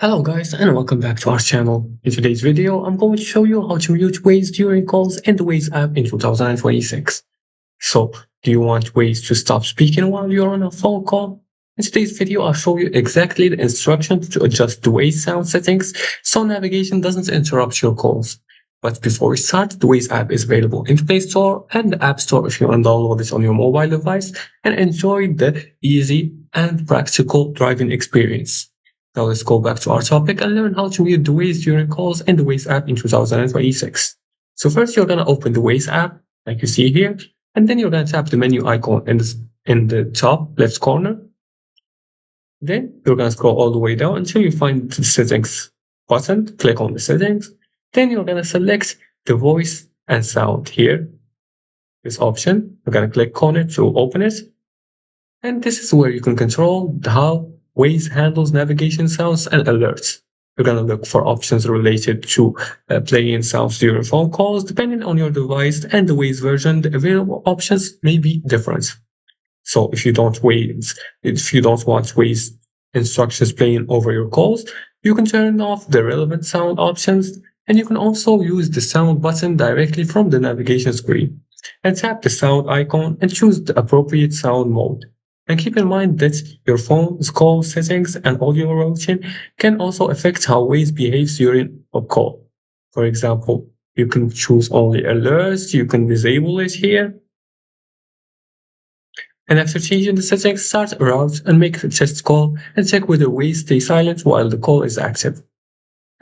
Hello guys and welcome back to our channel. In today's video, I'm going to show you how to mute Waze during calls in the Waze app in 2026. So, do you want Waze to stop speaking while you're on a phone call? In today's video, I'll show you exactly the instructions to adjust the Waze sound settings so navigation doesn't interrupt your calls. But before we start, the Waze app is available in the Play Store and the App Store if you want to download it on your mobile device and enjoy the easy and practical driving experience. Now let's go back to our topic and learn how to mute the Waze during calls in the Waze app in 2026. So first you're going to open the Waze app like you see here, and then you're going to tap the menu icon in the top left corner. Then you're going to scroll all the way down until you find the settings button. Click on the settings. Then you're going to select the voice and sound here. This option, you're going to click on it to open it. And this is where you can control how Waze handles navigation sounds and alerts. You're going to look for options related to playing sounds during phone calls. Depending on your device and the Waze version, the available options may be different. So if you don't want Waze instructions playing over your calls, you can turn off the relevant sound options, and you can also use the sound button directly from the navigation screen and tap the sound icon and choose the appropriate sound mode. And keep in mind that your phone's call settings and audio routing can also affect how Waze behaves during a call. For example, you can choose only alerts, you can disable it here. And after changing the settings, start a route and make a test call and check whether Waze stays silent while the call is active.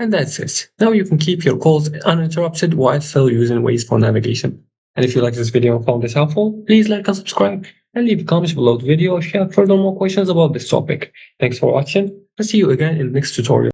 And that's it. Now you can keep your calls uninterrupted while still using Waze for navigation. And if you like this video and found this helpful, please like and subscribe and leave comments below the video if you have further more questions about this topic. Thanks for watching and see you again in the next tutorial.